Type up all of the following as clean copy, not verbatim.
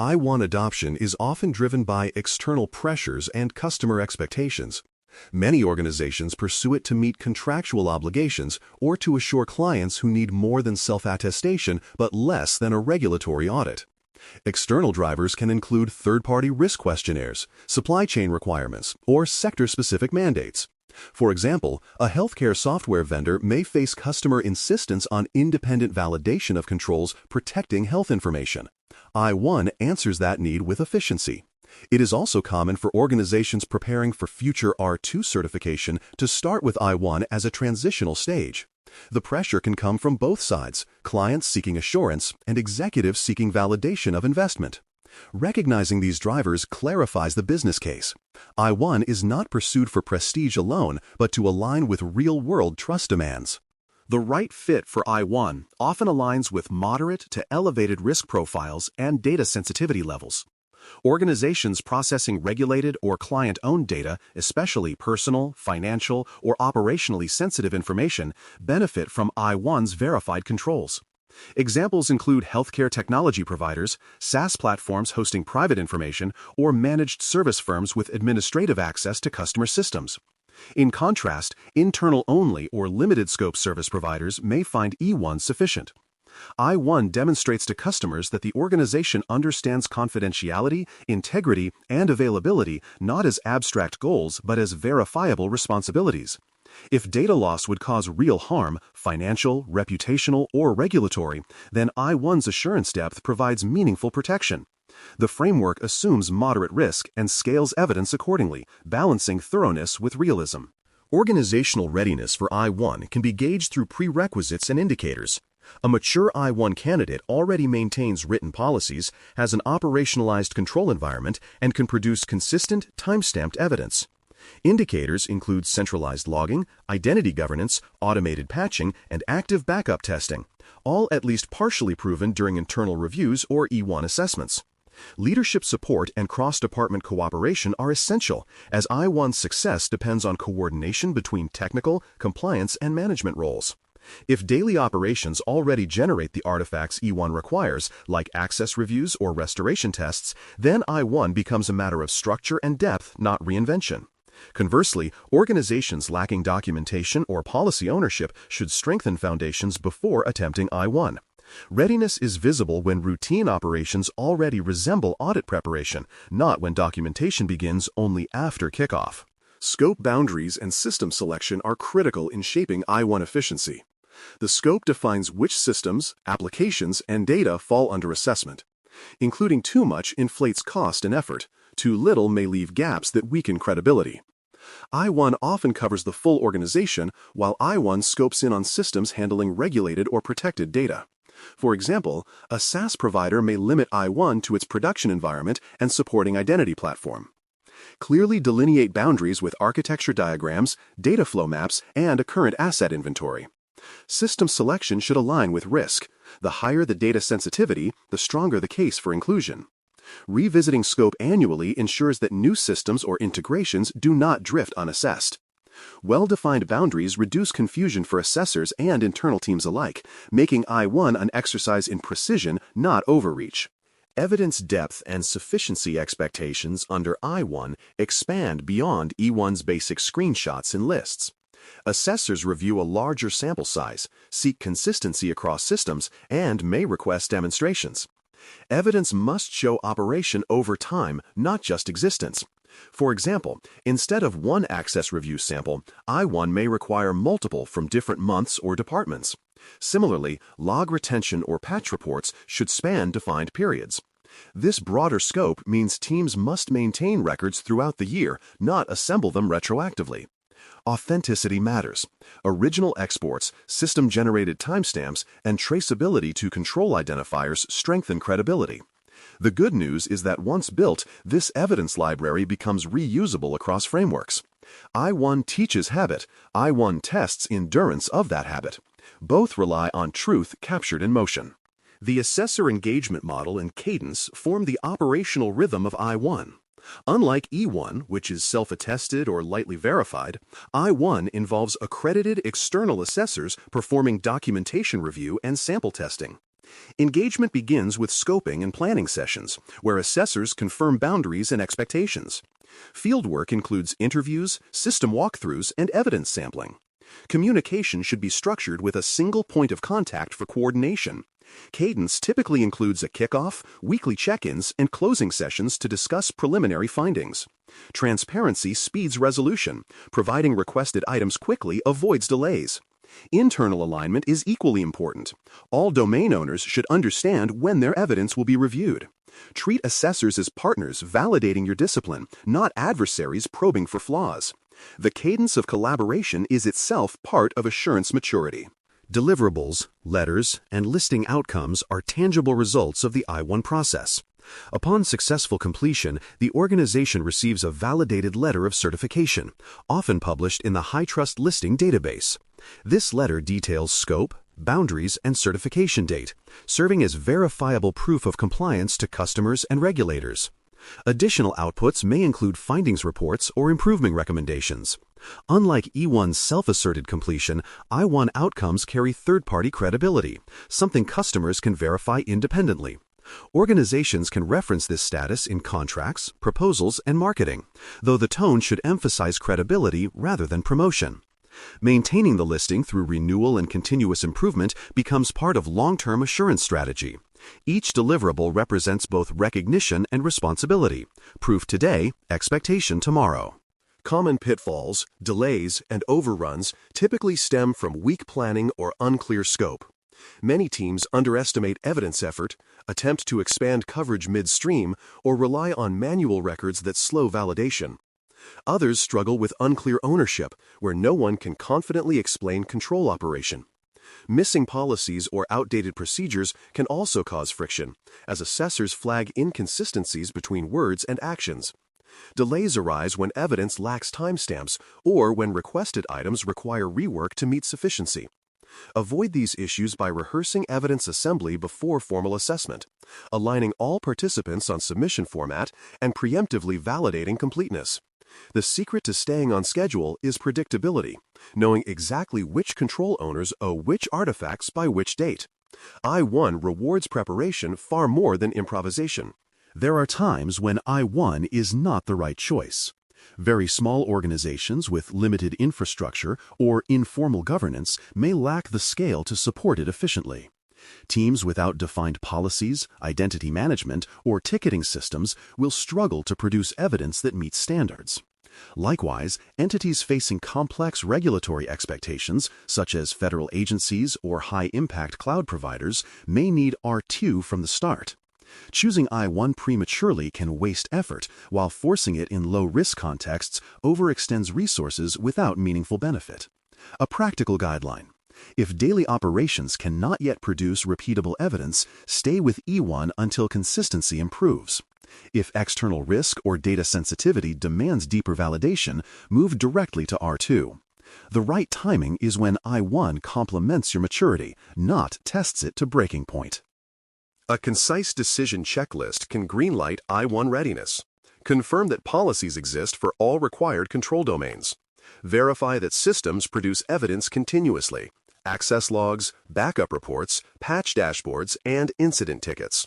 I1 adoption is often driven by external pressures and customer expectations. Many organizations pursue it to meet contractual obligations or to assure clients who need more than self-attestation but less than a regulatory audit. External drivers can include third-party risk questionnaires, supply chain requirements, or sector-specific mandates. For example, a healthcare software vendor may face customer insistence on independent validation of controls protecting health information. I1 answers that need with efficiency. It is also common for organizations preparing for future R2 certification to start with I1 as a transitional stage. The pressure can come from both sides, clients seeking assurance and executives seeking validation of investment. Recognizing these drivers clarifies the business case. I1 is not pursued for prestige alone, but to align with real-world trust demands. The right fit for I1 often aligns with moderate to elevated risk profiles and data sensitivity levels. Organizations processing regulated or client-owned data, especially personal, financial, or operationally sensitive information, benefit from I1's verified controls. Examples include healthcare technology providers, SaaS platforms hosting private information, or managed service firms with administrative access to customer systems. In contrast, internal-only or limited-scope service providers may find E1 sufficient. I1 demonstrates to customers that the organization understands confidentiality, integrity, and availability not as abstract goals but as verifiable responsibilities. If data loss would cause real harm, financial, reputational, or regulatory, then I1's assurance depth provides meaningful protection. The framework assumes moderate risk and scales evidence accordingly, balancing thoroughness with realism. Organizational readiness for I1 can be gauged through prerequisites and indicators. A mature I1 candidate already maintains written policies, has an operationalized control environment, and can produce consistent, time-stamped evidence. Indicators include centralized logging, identity governance, automated patching, and active backup testing, all at least partially proven during internal reviews or E1 assessments. Leadership support and cross-department cooperation are essential, as I1's success depends on coordination between technical, compliance, and management roles. If daily operations already generate the artifacts E1 requires, like access reviews or restoration tests, then I1 becomes a matter of structure and depth, not reinvention. Conversely, organizations lacking documentation or policy ownership should strengthen foundations before attempting I1. Readiness is visible when routine operations already resemble audit preparation, not when documentation begins only after kickoff. Scope boundaries and system selection are critical in shaping I1 efficiency. The scope defines which systems, applications, and data fall under assessment. Including too much inflates cost and effort. Too little may leave gaps that weaken credibility. I1 often covers the full organization, while I1 scopes in on systems handling regulated or protected data. For example, a SaaS provider may limit I1 to its production environment and supporting identity platform. Clearly delineate boundaries with architecture diagrams, data flow maps, and a current asset inventory. System selection should align with risk. The higher the data sensitivity, the stronger the case for inclusion. Revisiting scope annually ensures that new systems or integrations do not drift unassessed. Well-defined boundaries reduce confusion for assessors and internal teams alike, making I1 an exercise in precision, not overreach. Evidence depth and sufficiency expectations under I1 expand beyond E1's basic screenshots and lists. Assessors review a larger sample size, seek consistency across systems, and may request demonstrations. Evidence must show operation over time, not just existence. For example, instead of one access review sample, I1 may require multiple from different months or departments. Similarly, log retention or patch reports should span defined periods. This broader scope means teams must maintain records throughout the year, not assemble them retroactively. Authenticity matters. Original exports, system-generated timestamps, and traceability to control identifiers strengthen credibility. The good news is that once built, this evidence library becomes reusable across frameworks. I1 teaches habit, I1 tests endurance of that habit. Both rely on truth captured in motion. The assessor engagement model and cadence form the operational rhythm of I1. Unlike E1, which is self-attested or lightly verified, I1 involves accredited external assessors performing documentation review and sample testing. Engagement begins with scoping and planning sessions, where assessors confirm boundaries and expectations. Fieldwork includes interviews, system walkthroughs, and evidence sampling. Communication should be structured with a single point of contact for coordination. Cadence typically includes a kickoff, weekly check-ins, and closing sessions to discuss preliminary findings. Transparency speeds resolution. Providing requested items quickly avoids delays. Internal alignment is equally important. All domain owners should understand when their evidence will be reviewed. Treat assessors as partners validating your discipline, not adversaries probing for flaws. The cadence of collaboration is itself part of assurance maturity. Deliverables, letters, and listing outcomes are tangible results of the I-1 process. Upon successful completion, the organization receives a validated letter of certification, often published in the HITRUST listing database. This letter details scope, boundaries, and certification date, serving as verifiable proof of compliance to customers and regulators. Additional outputs may include findings reports or improvement recommendations. Unlike E1's self-asserted completion, I-1 outcomes carry third-party credibility, something customers can verify independently. Organizations can reference this status in contracts, proposals, and marketing, though the tone should emphasize credibility rather than promotion. Maintaining the listing through renewal and continuous improvement becomes part of long-term assurance strategy. Each deliverable represents both recognition and responsibility. Proof today, expectation tomorrow. Common pitfalls, delays, and overruns typically stem from weak planning or unclear scope. Many teams underestimate evidence effort, attempt to expand coverage midstream, or rely on manual records that slow validation. Others struggle with unclear ownership, where no one can confidently explain control operation. Missing policies or outdated procedures can also cause friction, as assessors flag inconsistencies between words and actions. Delays arise when evidence lacks timestamps or when requested items require rework to meet sufficiency. Avoid these issues by rehearsing evidence assembly before formal assessment, aligning all participants on submission format, and preemptively validating completeness. The secret to staying on schedule is predictability, knowing exactly which control owners owe which artifacts by which date. I-1 rewards preparation far more than improvisation. There are times when I-1 is not the right choice. Very small organizations with limited infrastructure or informal governance may lack the scale to support it efficiently. Teams without defined policies, identity management, or ticketing systems will struggle to produce evidence that meets standards. Likewise, entities facing complex regulatory expectations, such as federal agencies or high-impact cloud providers, may need R2 from the start. Choosing I-1 prematurely can waste effort, while forcing it in low-risk contexts overextends resources without meaningful benefit. A practical guideline. If daily operations cannot yet produce repeatable evidence, stay with E1 until consistency improves. If external risk or data sensitivity demands deeper validation, move directly to R2. The right timing is when I-1 complements your maturity, not tests it to breaking point. A concise decision checklist can greenlight I-1 readiness. Confirm that policies exist for all required control domains. Verify that systems produce evidence continuously. Access logs, backup reports, patch dashboards, and incident tickets.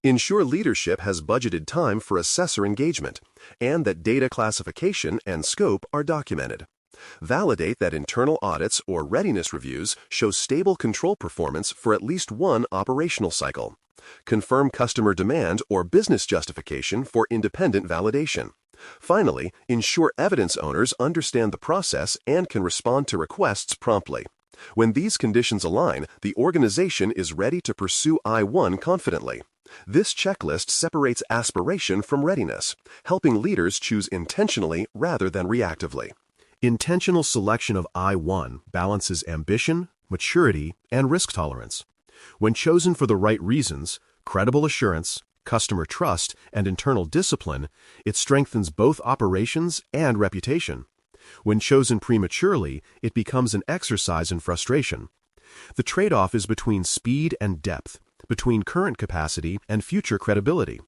Ensure leadership has budgeted time for assessor engagement, and that data classification and scope are documented. Validate that internal audits or readiness reviews show stable control performance for at least one operational cycle. Confirm customer demand or business justification for independent validation. Finally, ensure evidence owners understand the process and can respond to requests promptly. When these conditions align, the organization is ready to pursue I-1 confidently. This checklist separates aspiration from readiness, helping leaders choose intentionally rather than reactively. Intentional selection of I-1 balances ambition, maturity, and risk tolerance. When chosen for the right reasons, credible assurance, customer trust, and internal discipline, it strengthens both operations and reputation. When chosen prematurely, it becomes an exercise in frustration. The trade-off is between speed and depth, between current capacity and future credibility.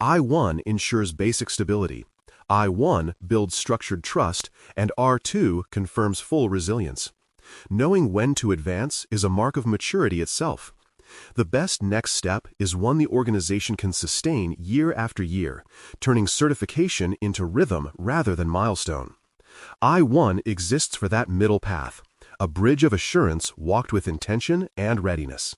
I-1 ensures basic stability. I-1 builds structured trust, and R2 confirms full resilience. Knowing when to advance is a mark of maturity itself. The best next step is one the organization can sustain year after year, turning certification into rhythm rather than milestone. I1 exists for that middle path, a bridge of assurance walked with intention and readiness.